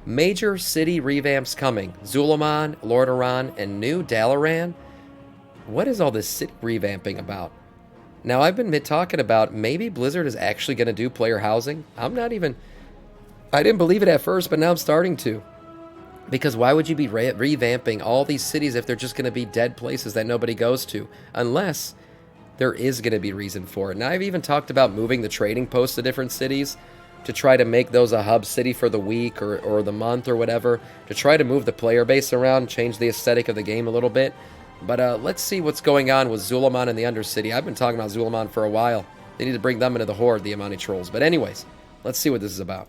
Major city revamps coming. Zul'Aman, Lordon, and New Dalaran. What is all this city revamping about? Now, I've been talking about maybe Blizzard is actually going to do player housing. I didn't believe it at first, but now I'm starting to. Because why would you be revamping all these cities if they're just going to be dead places that nobody goes to? Unless there is going to be reason for it. Now, I've even talked about moving the trading posts to different cities to try to make those a hub city for the week or the month or whatever, to try to move the player base around, change the aesthetic of the game a little bit. But let's see what's going on with Zul'Aman and the Undercity. I've been talking about Zul'Aman for a while. They need to bring them into the Horde, the Amani trolls. But anyways, let's see what this is about.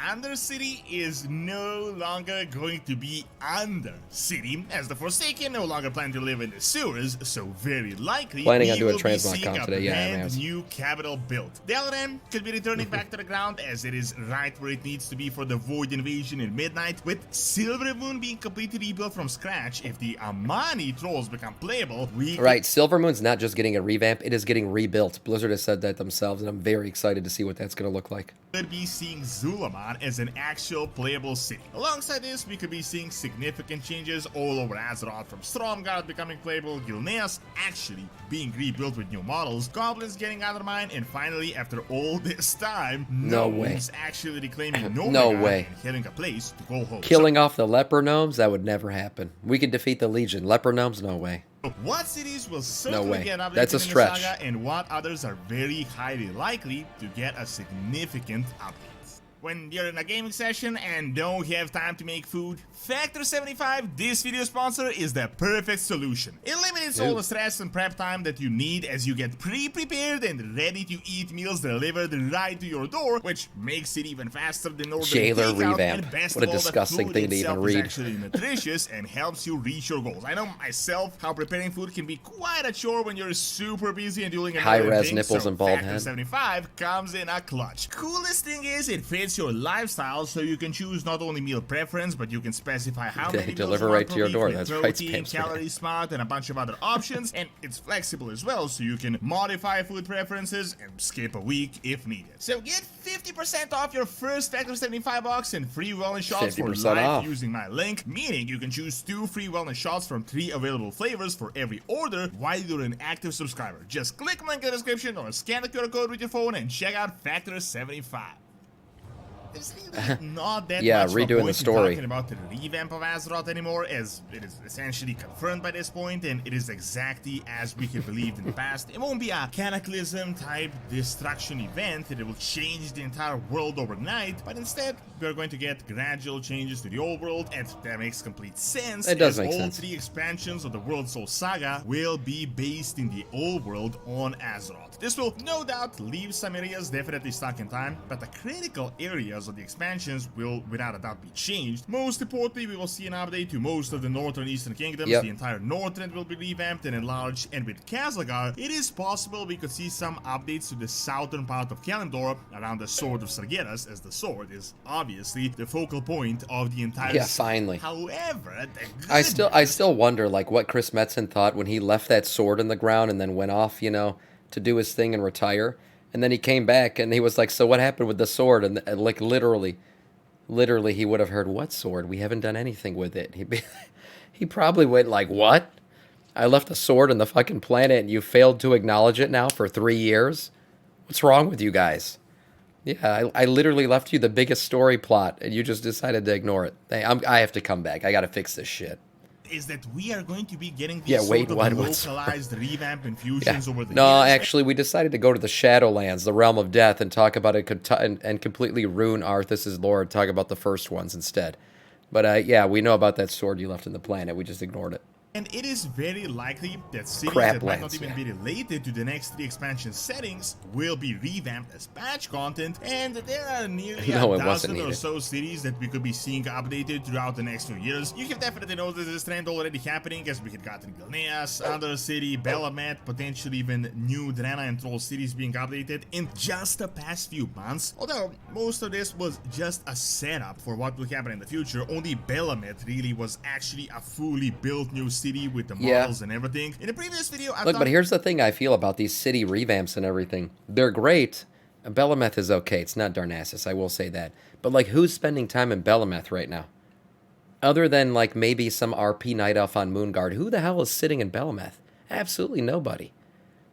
Undercity is no longer going to be Undercity, as the Forsaken no longer plan to live in the sewers, so very likely Planning on doing we will be transmog seeing comp a today, yeah, brand new capital built. Dalaran could be returning back to the ground, as it is right where it needs to be for the Void Invasion in Midnight, with Silver Moon being completely rebuilt from scratch. If the Amani trolls become playable, Right, Silver Moon's not just getting a revamp, it is getting rebuilt. Blizzard has said that themselves, and I'm very excited to see what that's going to look like. Could be seeing Zul'Aman as an actual playable city. Alongside this, we could be seeing significant changes all over Azeroth, from Strongar becoming playable, Gilneas actually being rebuilt with new models, Goblins getting Undermine, and finally, after all this time, Gnomes actually reclaiming and having a place to go home. Killing off the leper gnomes? That would never happen. We could defeat the Legion. Leper gnomes? No way. What cities will certainly get updated That's a in stretch. the Saga, and what others are very highly likely to get a significant update. When you're in a gaming session and don't have time to make food, Factor 75, this video sponsor, is the perfect solution. It eliminates all the stress and prep time that you need, as you get pre-prepared and ready to eat meals delivered right to your door, which makes it even faster than ordering Jailer takeout. Revamp. And best What a of all, the disgusting food thing to even itself read. is actually nutritious and helps you reach your goals. I know myself how preparing food can be quite a chore when you're super busy and doing high-res nipples and bald Factor head. 75 comes in a clutch. Coolest thing is, it fits your lifestyle, so you can choose not only meal preference, but you can specify how many deliver meals right to your per door. week, That's with right, protein, Spam Spam. calorie smart, and a bunch of other options. And it's flexible as well, so you can modify food preferences and skip a week if needed. So get 50% off your first Factor 75 box and free wellness shots for 50% life off. using my link, meaning you can choose 2 free wellness shots from 3 available flavors for every order while you're an active subscriber. Just click the link in the description or scan the QR code with your phone and check out Factor 75. There's really not that much of a redoing the point story. in talking about the revamp of Azeroth anymore, as it is essentially confirmed by this point, and it is exactly as we have believed in the past. It won't be a cataclysm type destruction event that will change the entire world overnight, but instead we're going to get gradual changes to the old world, and that makes complete sense. It does as make all sense. 3 expansions of the World Soul Saga will be based in the old world on Azeroth. This will no doubt leave some areas definitely stuck in time, but the critical areas of the expansions will without a doubt be changed. Most importantly, we will see an update to most of the northern and eastern kingdoms. The entire northern will be revamped and enlarged, and with Khazlagar, it is possible we could see some updates to the southern part of Kalimdor around the Sword of Sargeras, as the sword is obviously the focal point of the entire finally. However, I still wonder, like, what Chris Metzen thought when he left that sword in the ground and then went off, you know, to do his thing and retire. And then he came back and he was like, so what happened with the sword? And like, literally he would have heard, what sword? We haven't done anything with it. He probably went like, what? I left a sword on the fucking planet and you failed to acknowledge it now for 3 years? What's wrong with you guys? Yeah, I literally left you the biggest story plot and you just decided to ignore it. I have to come back. I got to fix this shit. Is that we are going to be getting these sort of localized revamp infusions over the No, years. actually, we decided to go to the Shadowlands, the Realm of Death, and talk about it and completely ruin Arthas' lore, talk about the first ones instead. But yeah, we know about that sword you left in the planet. We just ignored it. And it is very likely that cities that might not even be related to the next 3 expansion settings will be revamped as patch content, and there are nearly a dozen or so cities that we could be seeing updated throughout the next few years. You have definitely noticed this trend already happening, as we had gotten Gilneas, Undercity, Bellamet, potentially even new Drena and Troll cities being updated in just the past few months. Although most of this was just a setup for what will happen in the future, only Bellamet really was actually a fully built new city with the models and everything. In the previous video, but here's the thing I feel about these city revamps and everything. They're great, Belemeth is okay. It's not Darnassus, I will say that. But, like, who's spending time in Belemeth right now? Other than, like, maybe some RP Night Elf on Moonguard, who the hell is sitting in Belemeth? Absolutely nobody.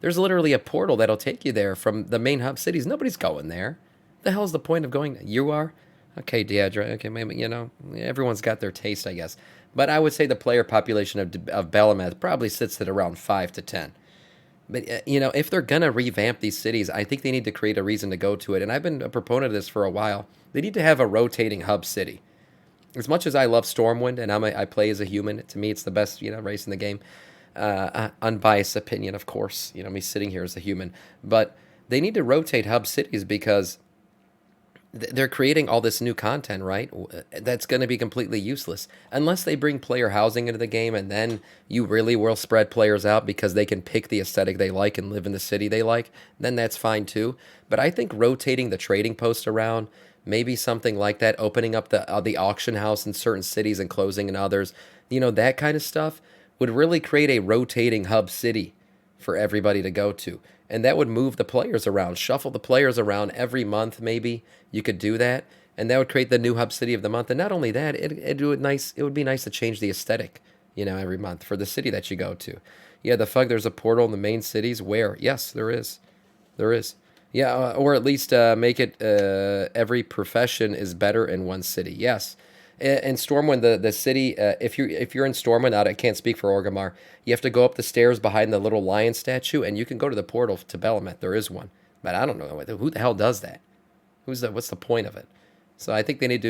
There's literally a portal that'll take you there from the main hub cities. Nobody's going there. The hell's the point of going? You are? Okay, Deidre. Okay, maybe, you know, everyone's got their taste, I guess. But I would say the player population of Belemeth probably sits at around 5 to 10. But, you know, if they're going to revamp these cities, I think they need to create a reason to go to it. And I've been a proponent of this for a while. They need to have a rotating hub city. As much as I love Stormwind, and I play as a human, to me it's the best, you know, race in the game. Unbiased opinion, of course. You know, me sitting here as a human. But they need to rotate hub cities because they're creating all this new content, right? That's going to be completely useless. Unless they bring player housing into the game, and then you really will spread players out because they can pick the aesthetic they like and live in the city they like, then that's fine too. But I think rotating the trading post around, maybe something like that, opening up the auction house in certain cities and closing in others, you know, that kind of stuff would really create a rotating hub city for everybody to go to. And that would move the players around, shuffle the players around every month, maybe. You could do that, and that would create the new hub city of the month. And not only that, it would be nice to change the aesthetic, you know, every month for the city that you go to. Yeah, the fuck, there's a portal in the main cities. Where? Yes, there is. There is. Yeah, or at least make it every profession is better in one city. Yes. In Stormwind, the city, if you're in Stormwind, I can't speak for Orgrimmar, you have to go up the stairs behind the little lion statue, and you can go to the portal to Belemeth. There is one. But I don't know, who the hell does that? What's the point of it? So I think they need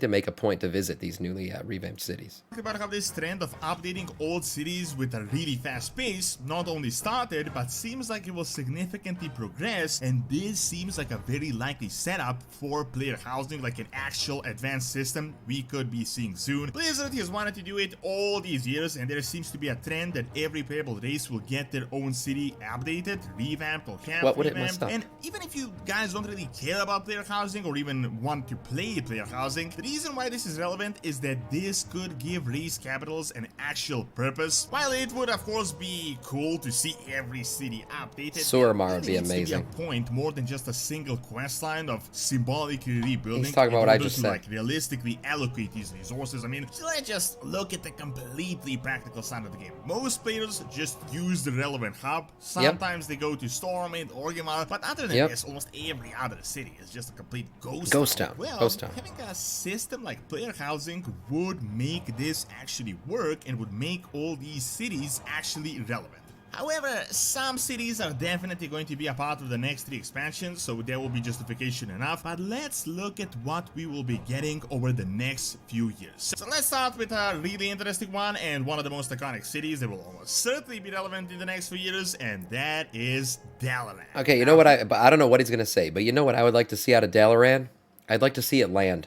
to make a point to visit these newly revamped cities. Talk about how this trend of updating old cities with a really fast pace not only started, but seems like it will significantly progress, and this seems like a very likely setup for player housing, like an actual advanced system we could be seeing soon. Blizzard has wanted to do it all these years, and there seems to be a trend that every playable race will get their own city updated, revamped, or half revamped. And even if you guys don't really care about player housing or even want to play player housing, the reason why this is relevant is that this could give race capitals an actual purpose. While it would of course be cool to see every city updated, Suramar would be amazing. To be a point more than just a single questline of symbolically rebuilding. He's talking about what I just said. Like realistically allocate these resources. I mean, let's just look at the completely practical side of the game. Most players just use the relevant hub. Sometimes they go to Stormwind, Orgrimmar, but other than this, almost every other city is just a complete ghost town. Well, having a system like player housing would make this actually work and would make all these cities actually relevant. However, some cities are definitely going to be a part of the next 3 expansions, so there will be justification enough, but let's look at what we will be getting over the next few years. So let's start with a really interesting one, and one of the most iconic cities that will almost certainly be relevant in the next few years, and that is Dalaran. Okay, you know what, I don't know what he's going to say, but you know what I would like to see out of Dalaran? I'd like to see it land.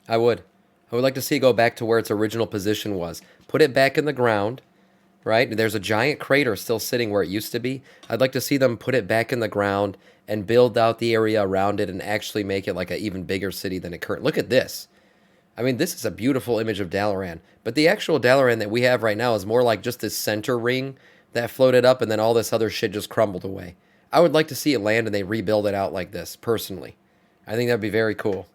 I would like to see it go back to where its original position was. Put it back in the ground, right? There's a giant crater still sitting where it used to be. I'd like to see them put it back in the ground and build out the area around it and actually make it like an even bigger city than it currently. Look at this. I mean, this is a beautiful image of Dalaran. But the actual Dalaran that we have right now is more like just this center ring that floated up and then all this other shit just crumbled away. I would like to see it land and they rebuild it out like this, personally. I think that'd be very cool.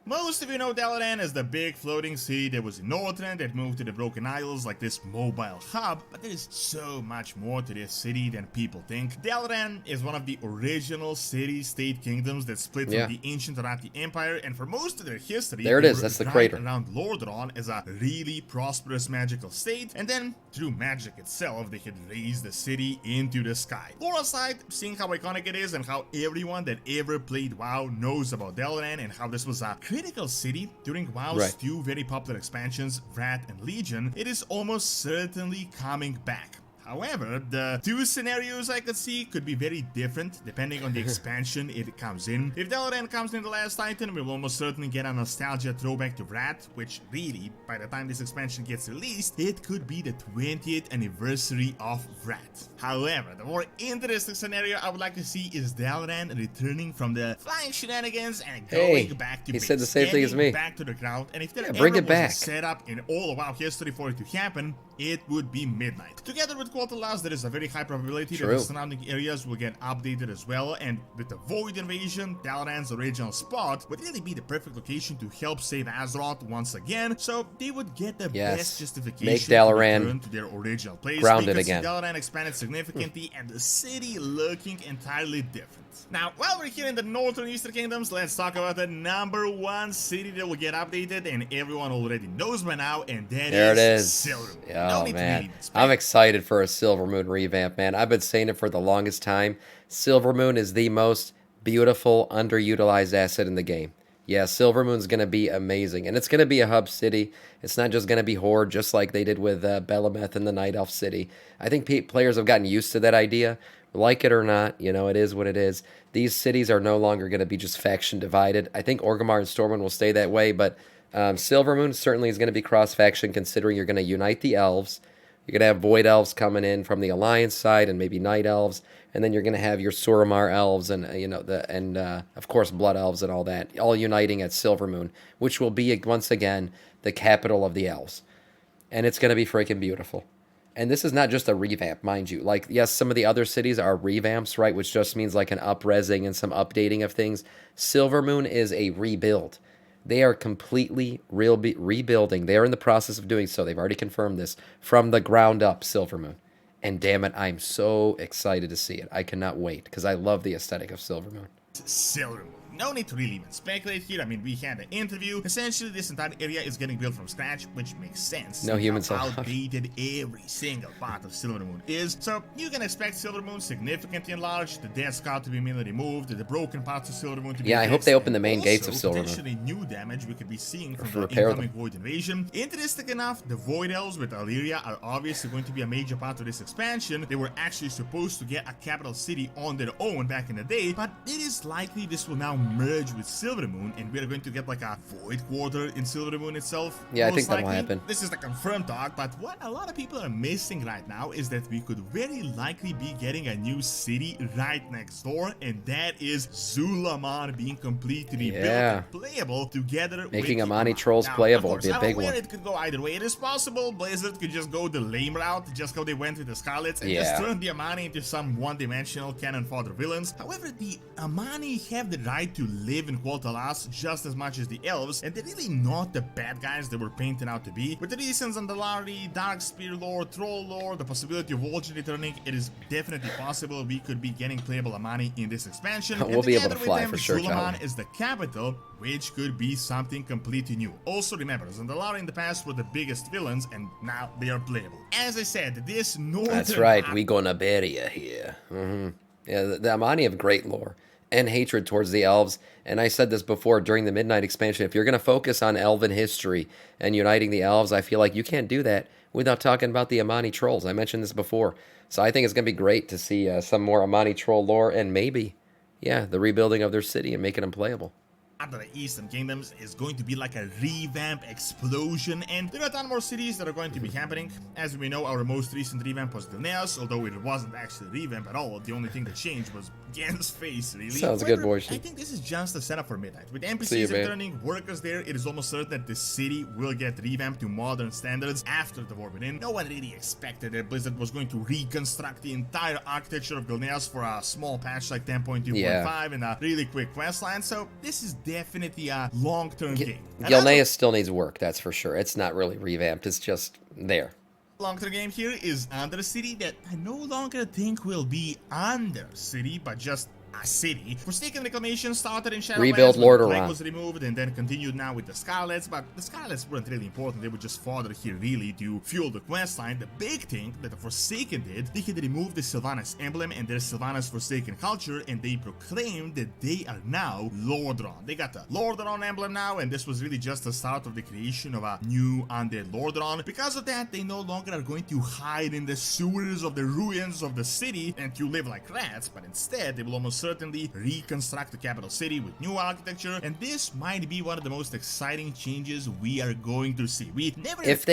Most of you know Dalaran as the big floating city that was in Northrend that moved to the Broken Isles like this mobile hub, but there is so much more to this city than people think. Dalaran is one of the original city-state kingdoms that split from the ancient Arati Empire, and for most of their history, there it is, that's the crater around Lordon as a really prosperous magical state, and then through magic itself, they had raised the city into the sky. Lore aside, seeing how iconic it is and how everyone that ever played WoW knows about Dalaran and how this was a critical city during WoW's 2 very popular expansions, Wrath and Legion, it is almost certainly coming back. However, the 2 scenarios I could see could be very different depending on the expansion it comes in. If Dalaran comes in the last Titan, we will almost certainly get a nostalgia throwback to Wrath, which really, by the time this expansion gets released, it could be the 20th anniversary of Wrath. However, the more interesting scenario I would like to see is Dalaran returning from the flying shenanigans and going back to base. He said the same thing as me. Back to the ground, and if there bring ever it back. was a setup in all of WoW history for it to happen, it would be Midnight. Together with Quotalas, there is a very high probability that the surrounding areas will get updated as well, and with the Void Invasion, Dalaran's original spot would really be the perfect location to help save Azeroth once again, so they would get the best justification make Dalaran to return to their original place. grounded again. Dalaran expanded significantly and the city looking entirely different. Now, while we're here in the Northern Eastern Kingdoms, let's talk about the #1 city that will get updated and everyone already knows by now, and that is Silvermoon. Oh, man. I'm excited for a Silvermoon revamp, man. I've been saying it for the longest time. Silvermoon is the most beautiful, underutilized asset in the game. Yeah, Silvermoon's going to be amazing, and it's going to be a hub city. It's not just going to be Horde, just like they did with Belemeth and the Night Elf city. I think players have gotten used to that idea. Like it or not, you know, it is what it is. These cities are no longer going to be just faction divided. I think Orgrimmar and Stormwind will stay that way, but Silvermoon certainly is going to be cross-faction, considering you're going to unite the elves. You're going to have Void Elves coming in from the Alliance side, and maybe Night Elves, and then you're going to have your Suramar Elves, and of course Blood Elves and all that, all uniting at Silvermoon, which will be once again the capital of the elves, and it's going to be freaking beautiful. And this is not just a revamp, mind you. Like, yes, some of the other cities are revamps, right, which just means like an up-resing and some updating of things. Silvermoon is a rebuild. They are completely rebuilding. They are in the process of doing so. They've already confirmed this. From the ground up, Silvermoon. And damn it, I'm so excited to see it. I cannot wait, because I love the aesthetic of Silvermoon. Silvermoon. No need to really even speculate here. I mean, we had an interview. Essentially, this entire area is getting built from scratch, which makes sense. No humans how outdated every single part of Silvermoon is. So you can expect Silvermoon significantly enlarged, the Death Scar to be mainly removed, the broken parts of Silvermoon to be fixed. I hope they open the main gates of Silvermoon. Potentially new damage we could be seeing from the incoming Void Invasion. Interesting enough, the Void Elves with Illyria are obviously going to be a major part of this expansion. They were actually supposed to get a capital city on their own back in the day, but it is likely this will now merge with Silvermoon, and we're going to get like a Void Quarter in Silvermoon itself. Yeah, I think that'll happen. This is the confirmed talk, but what a lot of people are missing right now is that we could very likely be getting a new city right next door, and that is Zul'Aman being completely built and playable together. Making Amani Trolls playable would be a big one. It could go either way. It is possible Blizzard could just go the lame route, just how they went with the Scarlets, and just turn the Amani into some one-dimensional cannon fodder villains. However, the Amani have the right to live in Quotalas just as much as the elves, and they're really not the bad guys they were painted out to be. With the recent Andalari, Darkspear lore, Troll lore, the possibility of Vulture returning, it is definitely possible we could be getting playable Amani in this expansion. We'll be able to fly for sure. Zul'Aman is the capital, which could be something completely new. Also remember, Zandalari in the past were the biggest villains, and now they are playable. As I said, this northern... That's right, we gonna bury ya here. Yeah, the Amani have great lore and hatred towards the elves, and I said this before during the Midnight expansion, if you're going to focus on elven history and uniting the elves, I feel like you can't do that without talking about the Amani Trolls. I mentioned this before, so I think it's going to be great to see some more Amani Troll lore, and maybe, the rebuilding of their city and making them playable. After the Eastern Kingdoms is going to be like a revamp explosion, and there are a ton more cities that are going to be happening. As we know, our most recent revamp was Gilneas, although it wasn't actually a revamp at all. The only thing that changed was Gen's face, really. Sounds good, boys. I think this is just a setup for Midnight. With NPCs returning, workers there, it is almost certain that the city will get revamped to modern standards after the war within. No one really expected that Blizzard was going to reconstruct the entire architecture of Gilneas for a small patch like 10.2.5 and a really quick questline, so this is definitely a long-term game. Gilneas still needs work, that's for sure. It's not really revamped, it's just there. Long-term game here is Undercity that I no longer think will be Undercity, but just a city. Forsaken Reclamation started in Shadowlands, rebuild Lordon was removed and then continued now with the Scarlets, but the Scarlets weren't really important. They were just fodder here really to fuel the questline. The big thing that the Forsaken did, they had removed the Sylvanas emblem and their Sylvanas Forsaken culture, and they proclaimed that they are now Lordon. They got the Lordon emblem now, and this was really just the start of the creation of a new undead Lordon. Because of that, they no longer are going to hide in the sewers of the ruins of the city and to live like rats, but instead they will almost certainly reconstruct the capital city with new architecture, and this might be one of the most exciting changes we are going to see. If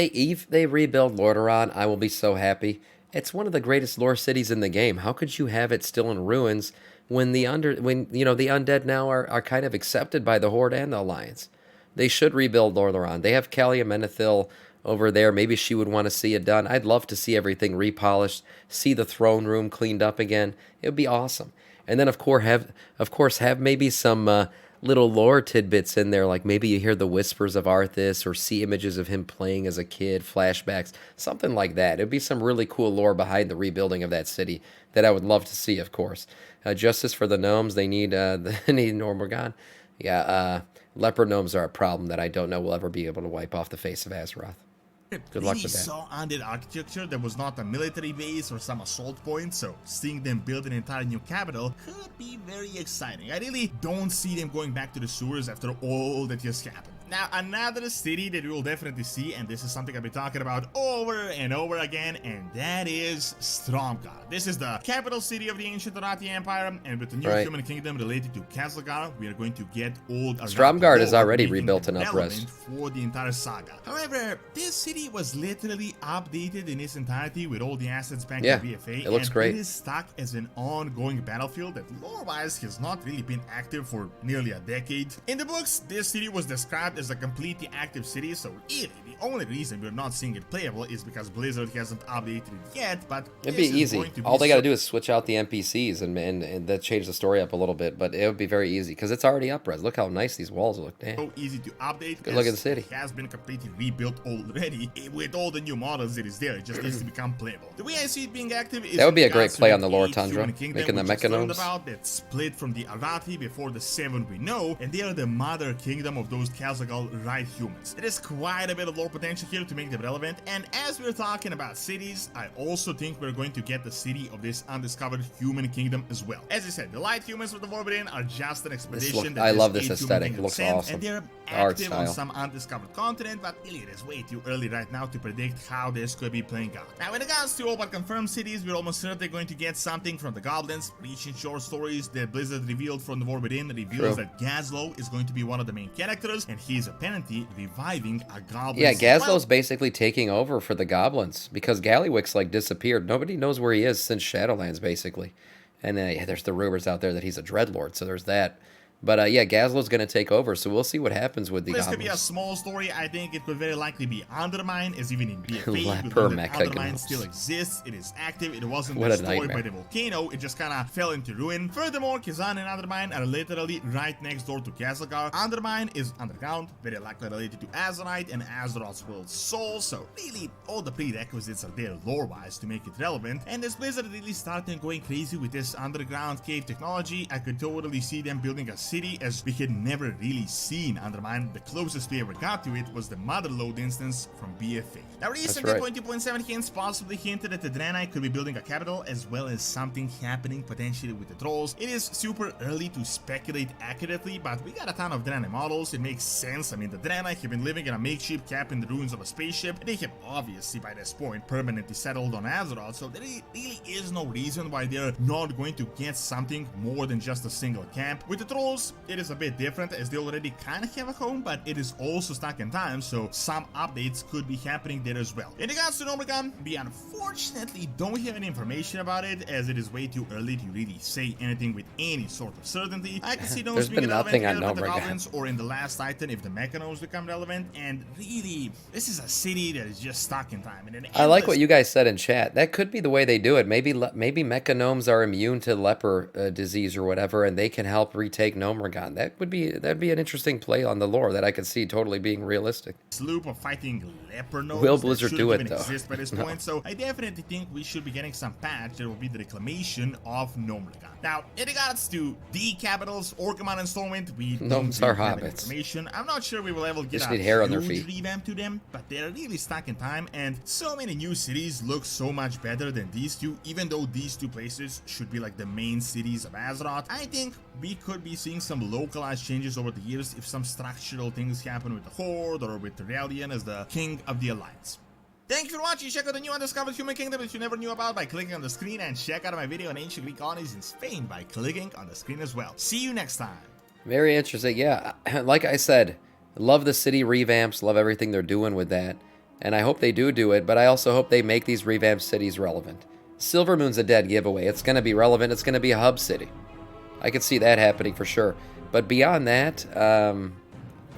they rebuild Lordaeron, I will be so happy. It's one of the greatest lore cities in the game. How could you have it still in ruins when the undead now are kind of accepted by the Horde and the Alliance? They should rebuild Lordaeron. They have Calia Menethil over there. Maybe she would want to see it done. I'd love to see everything repolished, see the throne room cleaned up again. It would be awesome. And then, of course, have maybe some little lore tidbits in there, like maybe you hear the whispers of Arthas or see images of him playing as a kid, flashbacks, something like that. It'd be some really cool lore behind the rebuilding of that city that I would love to see, of course. Justice for the gnomes, they need Normorgon. Yeah, leper gnomes are a problem that I don't know we'll ever be able to wipe off the face of Azeroth. Good luck with that. Saw on that architecture there was not a military base or some assault point, so seeing them build an entire new capital could be very exciting. I really don't see them going back to the sewers after all that just happened. Now, another city that we will definitely see, and this is something I've been talking about over and over again, and that is Strongar. This is the capital city of the ancient Arathi Empire, and with the new human kingdom related to Castlegar, we are going to get old Stromgarde is already rebuilt and up-res for the entire saga. However, this city was literally updated in its entirety with all the assets back in BFA, it looks great. It is stuck as an ongoing battlefield that lore-wise has not really been active for nearly a decade. In the books, this city was described as a completely active city, so really the only reason we're not seeing it playable is because Blizzard hasn't updated it yet, but it'd be easy. All they gotta do is switch out the NPCs and that change the story up a little bit, but it would be very easy because it's already up-res. Look how nice these walls look. Damn. So easy to update. Good look at the city. It has been completely rebuilt already. With all the new models that is there, it just needs to become playable. The way I see it being active is that would be a great play on the lore Tundra, making the Mechanomes. About that split from the Arathi before the 7 we know, and they are the mother kingdom of those Castlegar right humans. There is quite a bit of lore potential here to make them relevant, and as we're talking about cities, I also think we're going to get the city of this undiscovered human kingdom as well. As I said, the light humans with the Warbringer are just an expedition. I love this aesthetic. It looks awesome. And they're active on some undiscovered continent, but really it is way too early right now to predict how this could be playing out. Now, when it comes to all but confirmed cities, we're almost certainly going to get something from the goblins. Recent short stories that Blizzard revealed from the War Within reveals that Gazlowe is going to be one of the main characters, and he is apparently reviving a goblin. Yeah, Gazlowe's basically taking over for the goblins because Galliwick's like disappeared. Nobody knows where he is since Shadowlands, basically. And then there's the rumors out there that he's a Dreadlord, so there's that. But yeah, Gazlowe's going to take over, so we'll see what happens with the This goblins. could be a small story. I think it could very likely be Undermine, as even in BFA, Undermine still exists. It is active. It wasn't destroyed by the volcano. It just kind of fell into ruin. Furthermore, Kazan and Undermine are literally right next door to Castlegar. Undermine is underground, very likely related to Azerite and Azeroth's world soul, so really all the prerequisites are there lore-wise to make it relevant. And as Blizzard really started going crazy with this underground cave technology, I could totally see them building a city as we had never really seen Undermine. The closest we ever got to it was the Motherlode instance from BFA. Now recent 20.7 hints possibly hinted that the Draenei could be building a capital as well as something happening potentially with the trolls. It is super early to speculate accurately, but we got a ton of Draenei models. It makes sense. I mean, the Draenei have been living in a makeshift camp in the ruins of a spaceship. They have obviously by this point permanently settled on Azeroth, so there really is no reason why they're not going to get something more than just a single camp. With the trolls, it is a bit different as they already kind of have a home, but it is also stuck in time, so some updates could be happening there as well. In regards to Normorgon, we unfortunately don't have any information about it as it is way too early to really say anything with any sort of certainty. I can see those being relevant either with the goblins or in the last Titan if the Mechanomes become relevant, and really, this is a city that is just stuck in time. And I like what you guys said in chat. That could be the way they do it. Maybe Mechanomes are immune to leper disease or whatever, and they can help retake Normorgon. That'd be an interesting play on the lore that I could see totally being realistic. Loop of fighting leper gnomes will Blizzard do it though? Exist by this point, so I definitely think we should be getting some patch that will be the reclamation of Normorgon. Now, in regards to the capitals, Orgrimmar and Stormwind, we gnomes are hobbits. Information. I'm not sure we will ever get a hair on their feet. Revamp to them, but they're really stuck in time, and so many new cities look so much better than these two. Even though these two places should be like the main cities of Azeroth, I think we could be seeing some localized changes over the years if some structural things happen with the Horde or with Aurelian as the king of the Alliance. Thank you for watching. Check out the new undiscovered human kingdom that you never knew about by clicking on the screen, and check out my video on ancient Greek colonies in Spain by clicking on the screen as well. See you next time. Very interesting. Yeah, like I said, love the city revamps, love everything they're doing with that, and I hope they do it, but I also hope they make these revamped cities relevant. Silvermoon's a dead giveaway. It's going to be relevant. It's going to be a hub city. I could see that happening for sure. But beyond that,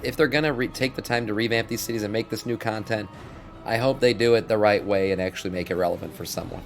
if they're going to take the time to revamp these cities and make this new content, I hope they do it the right way and actually make it relevant for someone.